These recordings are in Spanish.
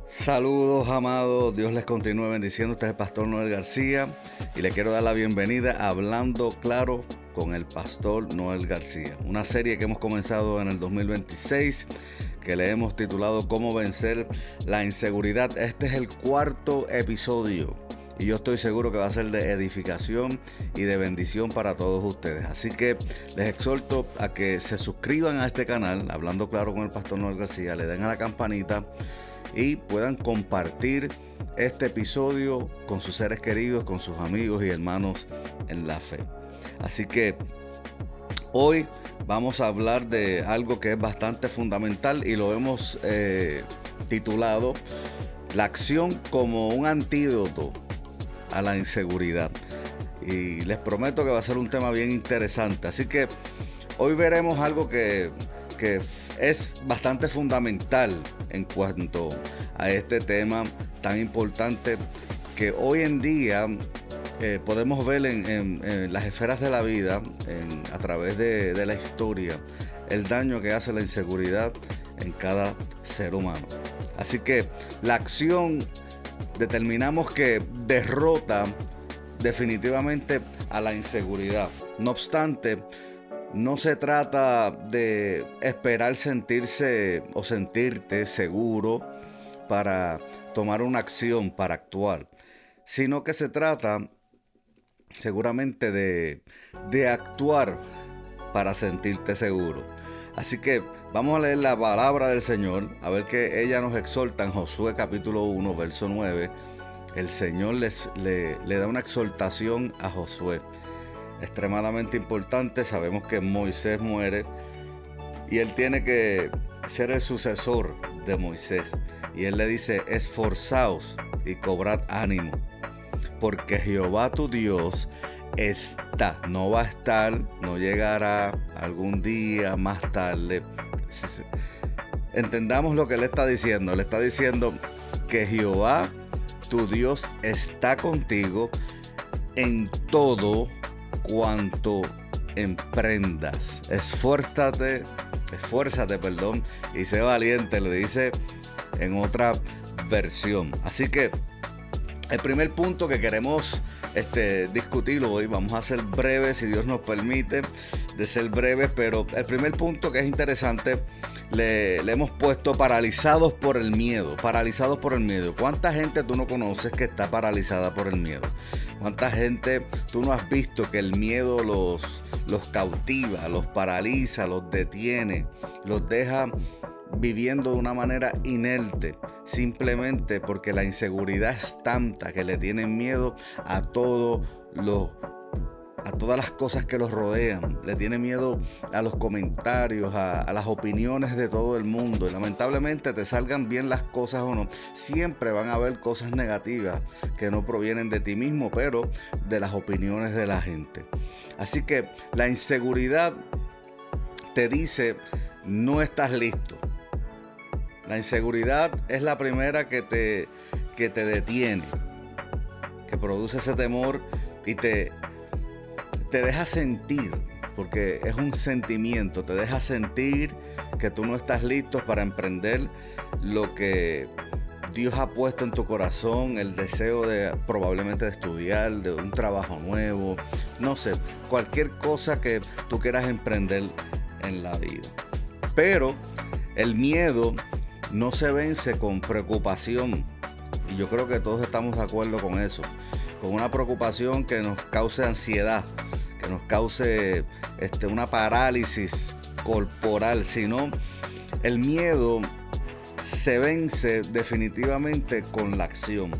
Saludos, amados. Dios les continúe bendiciendo. Este es el pastor Noel García y le quiero dar la bienvenida a Hablando Claro con el pastor Noel García. Una serie que hemos comenzado en el 2026 que le hemos titulado Cómo vencer la inseguridad. Este es el cuarto episodio y yo estoy seguro que va a ser de edificación y de bendición para todos ustedes. Así que les exhorto a que se suscriban a este canal, Hablando Claro con el pastor Noel García, le den a la campanita y puedan compartir este episodio con sus seres queridos, con sus amigos y hermanos en la fe. Así que hoy vamos a hablar de algo que es bastante fundamental y lo hemos titulado La acción como un antídoto a la inseguridad. Y les prometo que va a ser un tema bien interesante. Así que hoy veremos algo que es bastante fundamental en cuanto a este tema tan importante que hoy en día podemos ver en las esferas de la vida, a través de la historia, el daño que hace la inseguridad en cada ser humano. Así que la acción determinamos que derrota definitivamente a la inseguridad. No obstante, no se trata de esperar sentirse o sentirte seguro para tomar una acción, para actuar, sino que se trata seguramente de actuar para sentirte seguro. Así que vamos a leer la palabra del Señor, a ver que ella nos exhorta en Josué capítulo 1, verso 9. El Señor le da una exhortación a Josué extremadamente importante. Sabemos que Moisés muere y él tiene que ser el sucesor de Moisés. Y él le dice: esforzaos y cobrad ánimo, porque Jehová tu Dios está, no va a estar, no llegará algún día más tarde. Entendamos lo que él está diciendo. Él está diciendo que Jehová tu Dios está contigo en todo cuanto emprendas. Esfuérzate, y sé valiente, le dice en otra versión. Así que el primer punto que queremos discutir hoy, vamos a ser breves, si Dios nos permite de ser breves, pero el primer punto que es interesante, le hemos puesto paralizados por el miedo. Paralizados por el miedo. ¿Cuánta gente tú no conoces que está paralizada por el miedo? ¿Cuánta gente tú no has visto que el miedo los cautiva, los paraliza, los detiene, los deja viviendo de una manera inerte, simplemente porque la inseguridad es tanta que le tienen miedo a todas las cosas que los rodean, le tiene miedo a los comentarios, a las opiniones de todo el mundo? Y lamentablemente, te salgan bien las cosas o no, siempre van a haber cosas negativas que no provienen de ti mismo, pero de las opiniones de la gente. Así que la inseguridad te dice: no estás listo. La inseguridad es la primera que te detiene, que produce ese temor y te deja sentir, porque es un sentimiento, te deja sentir que tú no estás listo para emprender lo que Dios ha puesto en tu corazón, el deseo probablemente de estudiar, de un trabajo nuevo, no sé, cualquier cosa que tú quieras emprender en la vida. Pero el miedo no se vence con preocupación, y yo creo que todos estamos de acuerdo con eso, con una preocupación que nos cause ansiedad, que nos cause una parálisis corporal, sino el miedo se vence definitivamente con la acción.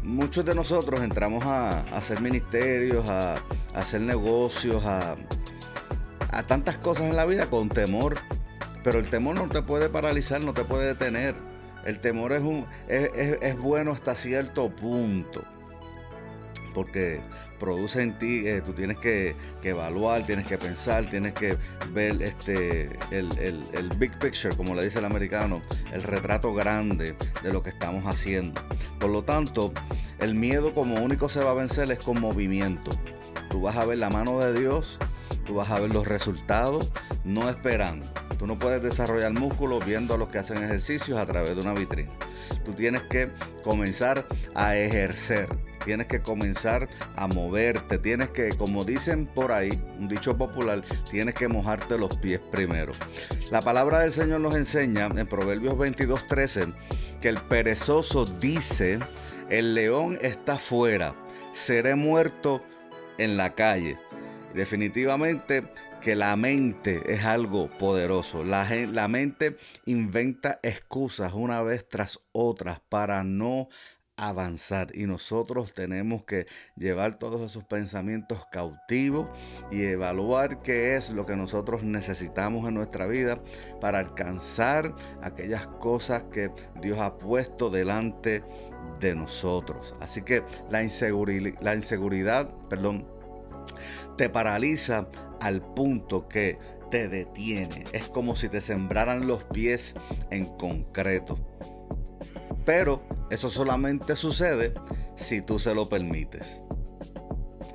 Muchos de nosotros entramos a hacer ministerios, a hacer negocios, a tantas cosas en la vida con temor, pero el temor no te puede paralizar, no te puede detener. El temor es bueno hasta cierto punto, porque produce en ti, tú tienes que evaluar, tienes que pensar, tienes que ver el big picture, como le dice el americano, el retrato grande de lo que estamos haciendo. Por lo tanto, el miedo como único se va a vencer es con movimiento. Tú vas a ver la mano de Dios, tú vas a ver los resultados, no esperando. Tú no puedes desarrollar músculo viendo a los que hacen ejercicios a través de una vitrina. Tú tienes que comenzar a ejercer. Tienes que comenzar a moverte, tienes que, como dicen por ahí, un dicho popular, tienes que mojarte los pies primero. La palabra del Señor nos enseña en Proverbios 22:13 que el perezoso dice: el león está fuera, seré muerto en la calle. Definitivamente que la mente es algo poderoso. La mente inventa excusas una vez tras otra para no avanzar, y nosotros tenemos que llevar todos esos pensamientos cautivos y evaluar qué es lo que nosotros necesitamos en nuestra vida para alcanzar aquellas cosas que Dios ha puesto delante de nosotros. Así que la inseguridad, te paraliza al punto que te detiene. Es como si te sembraran los pies en concreto. Pero eso solamente sucede si tú se lo permites.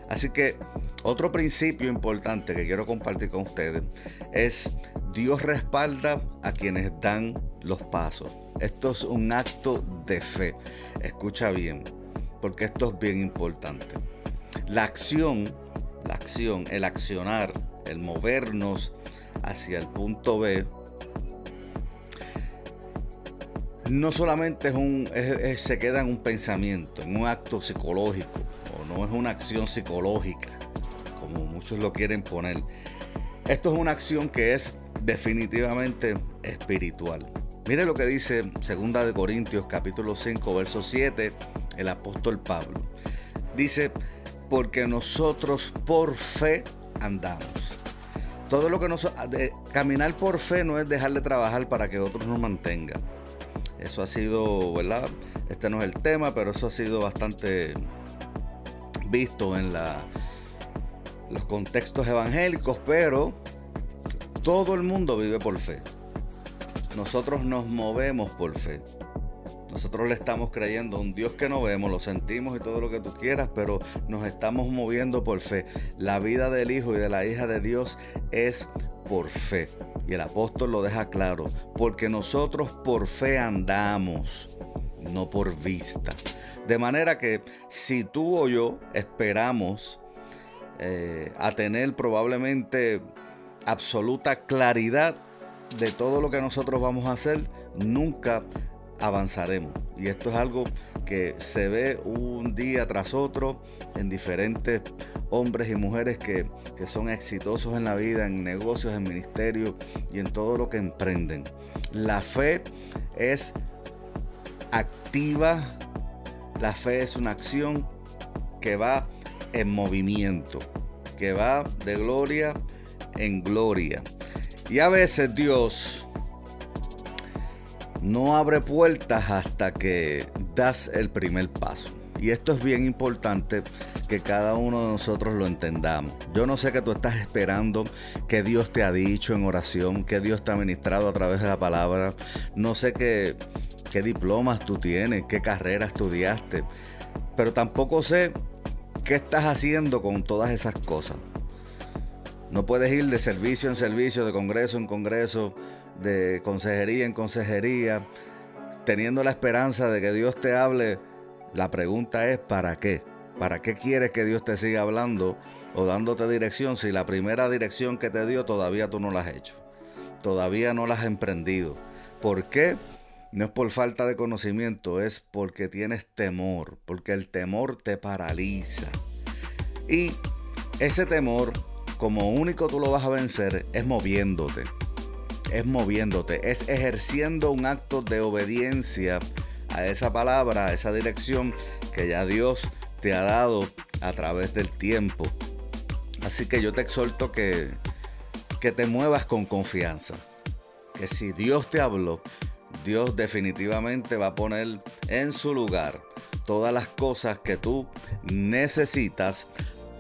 Así que otro principio importante que quiero compartir con ustedes es: Dios respalda a quienes dan los pasos. Esto es un acto de fe. Escucha bien, porque esto es bien importante. La acción, el accionar, el movernos hacia el punto B, no solamente se queda en un pensamiento, en un acto psicológico, o no es una acción psicológica, como muchos lo quieren poner. Esto es una acción que es definitivamente espiritual. Mire lo que dice 2 Corintios capítulo 5, verso 7, el apóstol Pablo. Dice: porque nosotros por fe andamos. Todo lo que caminar por fe no es dejar de trabajar para que otros nos mantengan. Eso ha sido, ¿verdad? Este no es el tema, pero eso ha sido bastante visto en los contextos evangélicos, pero todo el mundo vive por fe. Nosotros nos movemos por fe. Nosotros le estamos creyendo a un Dios que no vemos, lo sentimos y todo lo que tú quieras, pero nos estamos moviendo por fe. La vida del Hijo y de la hija de Dios es por fe. Y el apóstol lo deja claro: porque nosotros por fe andamos, no por vista. De manera que si tú o yo esperamos a tener probablemente absoluta claridad de todo lo que nosotros vamos a hacer, nunca avanzaremos. Y esto es algo que se ve un día tras otro en diferentes hombres y mujeres que son exitosos en la vida, en negocios, en ministerios y en todo lo que emprenden. La fe es activa, la fe es una acción que va en movimiento, que va de gloria en gloria. Y a veces Dios no abre puertas hasta que das el primer paso. Y esto es bien importante que cada uno de nosotros lo entendamos. Yo no sé qué tú estás esperando, qué Dios te ha dicho en oración, qué Dios te ha ministrado a través de la palabra. No sé qué diplomas tú tienes, qué carrera estudiaste, pero tampoco sé qué estás haciendo con todas esas cosas. No puedes ir de servicio en servicio, de congreso en congreso, de consejería en consejería, teniendo la esperanza de que Dios te hable. La pregunta es: ¿para qué? ¿Para qué quieres que Dios te siga hablando o dándote dirección si la primera dirección que te dio todavía tú no la has hecho? Todavía no la has emprendido. ¿Por qué? No es por falta de conocimiento, es porque tienes temor, porque el temor te paraliza. Y ese temor, como único tú lo vas a vencer, es moviéndote. Es ejerciendo un acto de obediencia a esa palabra, a esa dirección que ya Dios te ha dado a través del tiempo. Así que yo te exhorto que te muevas con confianza. Que si Dios te habló, Dios definitivamente va a poner en su lugar todas las cosas que tú necesitas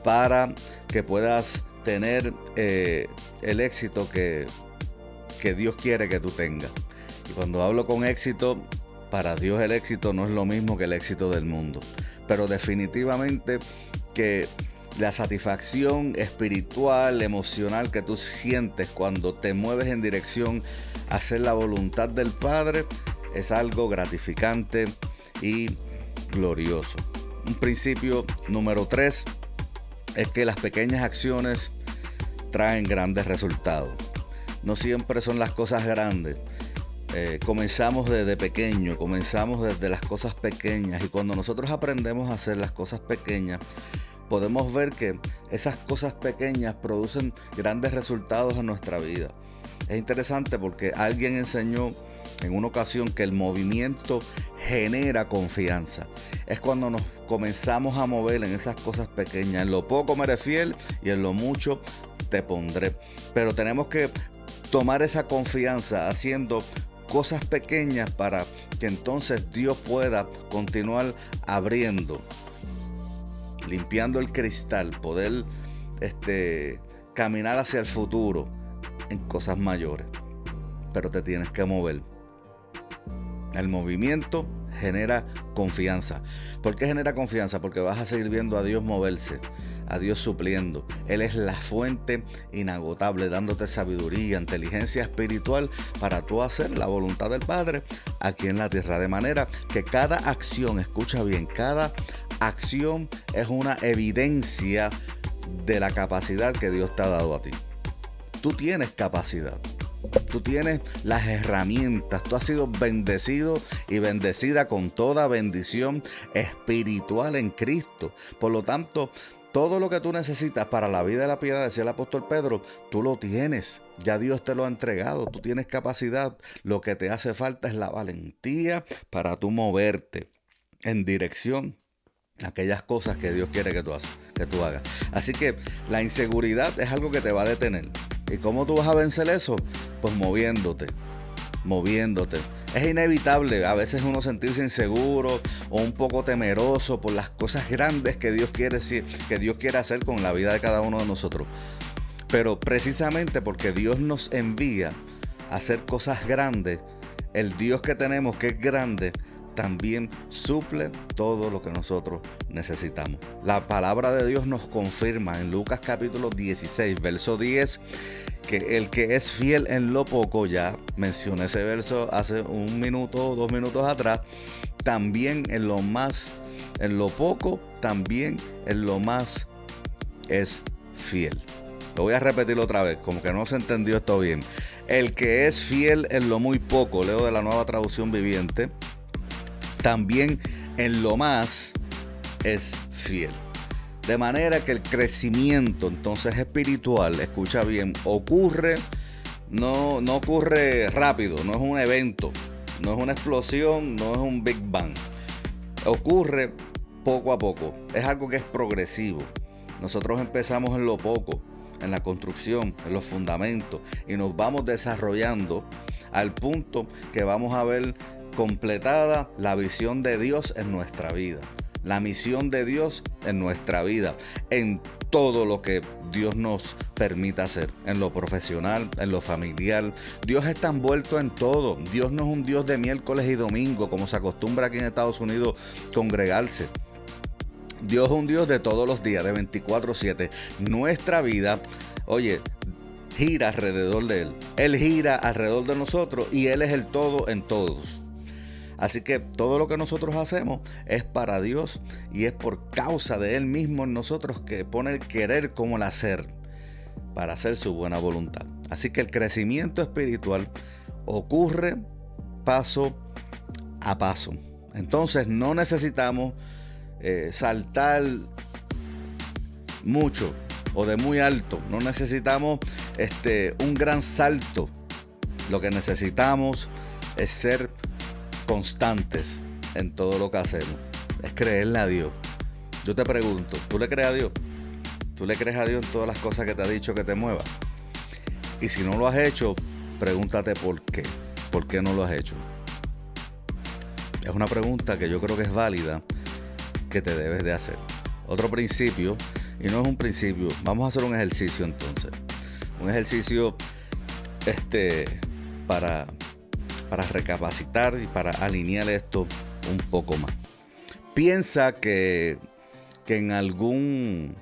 para que puedas tener el éxito que Dios quiere que tú tengas. Y cuando hablo con éxito, para Dios el éxito no es lo mismo que el éxito del mundo. Pero definitivamente que La satisfacción espiritual, emocional que tú sientes cuando te mueves en dirección a hacer la voluntad del Padre es algo gratificante y glorioso. Un principio número 3 es que las pequeñas acciones traen grandes resultados. No siempre son las cosas grandes. Comenzamos desde pequeño, comenzamos desde las cosas pequeñas, y cuando nosotros aprendemos a hacer las cosas pequeñas, podemos ver que esas cosas pequeñas producen grandes resultados en nuestra vida. Es interesante porque alguien enseñó en una ocasión que el movimiento genera confianza. Es cuando nos comenzamos a mover en esas cosas pequeñas. En lo poco me eres fiel y en lo mucho te pondré. Pero tenemos que tomar esa confianza haciendo cosas pequeñas para que entonces Dios pueda continuar abriendo, limpiando el cristal, poder caminar hacia el futuro en cosas mayores. Pero te tienes que mover. El movimiento genera confianza. ¿Por qué genera confianza? Porque vas a seguir viendo a Dios moverse, a Dios supliendo. Él es la fuente inagotable, dándote sabiduría, inteligencia espiritual para tú hacer la voluntad del Padre aquí en la tierra. De manera que cada acción, escucha bien, cada acción es una evidencia de la capacidad que Dios te ha dado a ti. Tú tienes capacidad. Tú tienes las herramientas, tú has sido bendecido y bendecida con toda bendición espiritual en Cristo. Por lo tanto, todo lo que tú necesitas para la vida de la piedad, decía el apóstol Pedro, tú lo tienes. Ya Dios te lo ha entregado, tú tienes capacidad. Lo que te hace falta es la valentía para tú moverte en dirección a aquellas cosas que Dios quiere que tú hagas. Así que la inseguridad es algo que te va a detener. ¿Y cómo tú vas a vencer eso? Pues moviéndote. Es inevitable a veces uno sentirse inseguro o un poco temeroso por las cosas grandes que Dios quiere hacer con la vida de cada uno de nosotros. Pero precisamente porque Dios nos envía a hacer cosas grandes, el Dios que tenemos, que es grande, también suple todo lo que nosotros necesitamos. La palabra de Dios nos confirma en Lucas capítulo 16, verso 10, que el que es fiel en lo poco, ya mencioné ese verso hace 1 minuto o 2 minutos atrás, también en lo poco, también en lo más es fiel. Lo voy a repetir otra vez, como que no se entendió esto bien. El que es fiel en lo muy poco, leo de la Nueva Traducción Viviente, también en lo más es fiel. De manera que el crecimiento entonces espiritual, escucha bien, no ocurre rápido, no es un evento, no es una explosión, no es un Big Bang. Ocurre poco a poco, es algo que es progresivo. Nosotros empezamos en lo poco, en la construcción, en los fundamentos, y nos vamos desarrollando al punto que vamos a ver completada la visión de Dios en nuestra vida, la misión de Dios en nuestra vida, en todo lo que Dios nos permita hacer, en lo profesional, en lo familiar. Dios está envuelto en todo. Dios no es un Dios de miércoles y domingo, como se acostumbra aquí en Estados Unidos congregarse. Dios es un Dios de todos los días, de 24/7. Nuestra vida, gira alrededor de Él. Él gira alrededor de nosotros y Él es el todo en todos. Así que todo lo que nosotros hacemos es para Dios y es por causa de Él mismo en nosotros, que pone el querer como el hacer para hacer su buena voluntad. Así que el crecimiento espiritual ocurre paso a paso. Entonces no necesitamos saltar mucho o de muy alto. No necesitamos un gran salto. Lo que necesitamos es ser constantes en todo lo que hacemos. Es creerle a Dios. Yo te pregunto, ¿tú le crees a Dios? ¿Tú le crees a Dios en todas las cosas que te ha dicho que te mueva? Y si no lo has hecho, pregúntate por qué. ¿Por qué no lo has hecho? Es una pregunta que yo creo que es válida, que te debes de hacer. Otro principio, y no es un principio, vamos a hacer un ejercicio entonces. Un ejercicio para recapacitar y para alinear esto un poco más. Piensa que en algún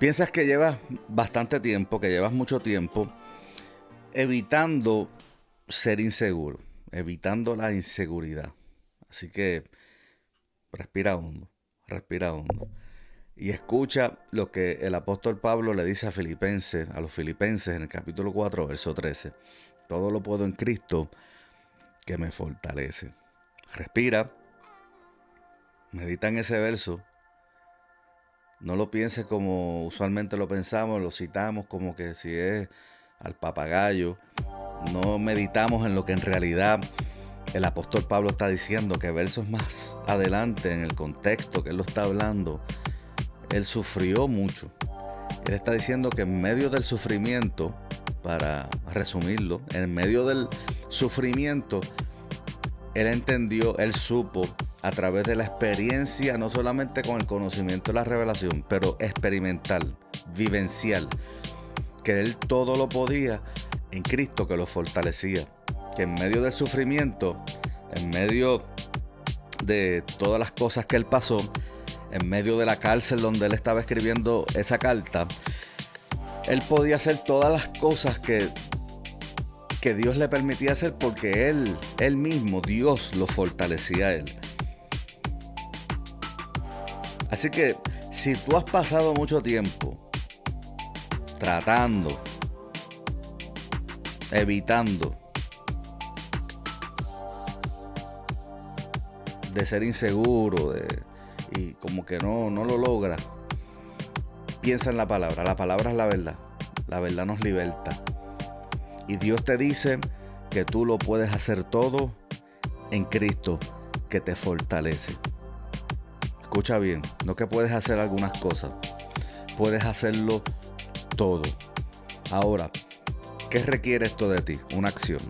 Piensas que llevas bastante tiempo, que llevas mucho tiempo evitando ser inseguro, evitando la inseguridad. Así que respira hondo, respira hondo. Y escucha lo que el apóstol Pablo le dice a los filipenses en el capítulo 4, verso 13. Todo lo puedo en Cristo que me fortalece. Respira, medita en ese verso. No lo pienses como usualmente lo pensamos, lo citamos como que si es al papagayo. No meditamos en lo que en realidad el apóstol Pablo está diciendo, que versos más adelante en el contexto que él lo está hablando, él sufrió mucho. Él está diciendo que en medio del sufrimiento, para resumirlo, en medio del sufrimiento, él entendió, él supo a través de la experiencia, no solamente con el conocimiento de la revelación, pero experimental, vivencial, que él todo lo podía en Cristo que lo fortalecía. Que en medio del sufrimiento, en medio de todas las cosas que él pasó, en medio de la cárcel donde él estaba escribiendo esa carta, él podía hacer todas las cosas que Dios le permitía hacer, porque él mismo, Dios, lo fortalecía a él. Así que si tú has pasado mucho tiempo tratando, evitando de ser inseguro, y como que no lo logras, piensa en la palabra. La palabra es la verdad nos liberta. Y Dios te dice que tú lo puedes hacer todo en Cristo que te fortalece. Escucha bien, no que puedes hacer algunas cosas, puedes hacerlo todo. Ahora, ¿qué requiere esto de ti? Una acción.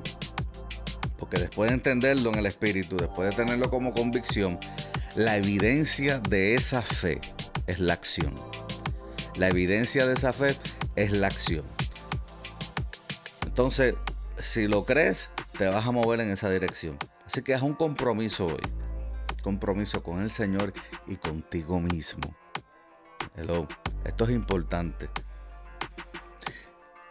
Porque después de entenderlo en el espíritu, después de tenerlo como convicción, la evidencia de esa fe es la acción. La evidencia de esa fe es la acción. Entonces, si lo crees, te vas a mover en esa dirección. Así que haz un compromiso hoy. Compromiso con el Señor y contigo mismo. Hello. Esto es importante.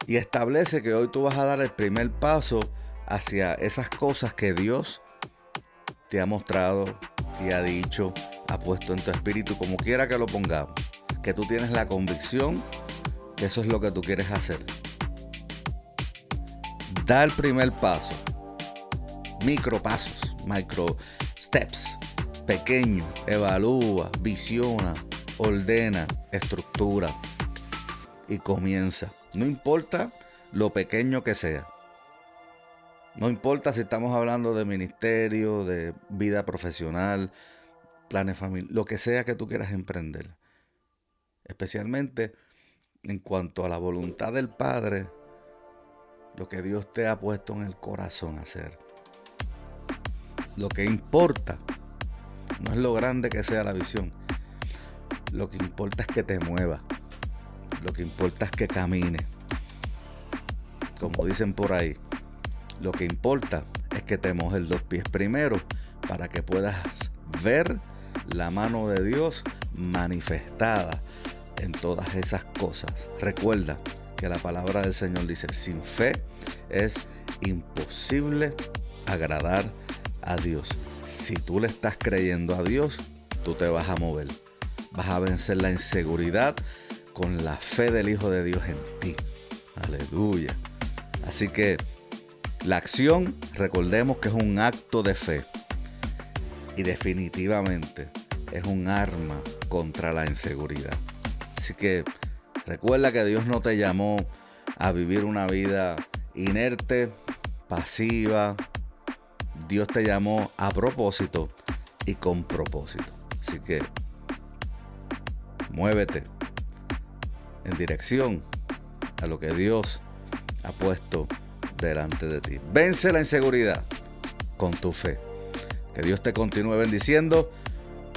Y establece que hoy tú vas a dar el primer paso hacia esas cosas que Dios te ha mostrado, te ha dicho, ha puesto en tu espíritu, como quiera que lo pongamos. Que tú tienes la convicción que eso es lo que tú quieres hacer. Da el primer paso. Micro pasos, micro steps. Pequeño, evalúa, visiona, ordena, estructura y comienza. No importa lo pequeño que sea. No importa si estamos hablando de ministerio, de vida profesional, planes familiares, lo que sea que tú quieras emprender. Especialmente en cuanto a la voluntad del Padre, lo que Dios te ha puesto en el corazón a hacer. Lo que importa no es lo grande que sea la visión. Lo que importa es que te muevas. Lo que importa es que camines. Como dicen por ahí, lo que importa es que te mojes los pies primero para que puedas ver la mano de Dios manifestada en todas esas cosas. Recuerda que la palabra del Señor dice, sin fe es imposible agradar a Dios. Si tú le estás creyendo a Dios, tú te vas a mover. Vas a vencer la inseguridad con la fe del Hijo de Dios en ti. Aleluya. Así que la acción, recordemos que es un acto de fe. Y definitivamente es un arma contra la inseguridad. Así que recuerda que Dios no te llamó a vivir una vida inerte, pasiva. Dios te llamó a propósito y con propósito. Así que muévete en dirección a lo que Dios ha puesto delante de ti. Vence la inseguridad con tu fe. Que Dios te continúe bendiciendo.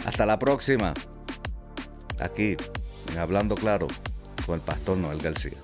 Hasta la próxima. Aquí en Hablando Claro con el pastor Noel García.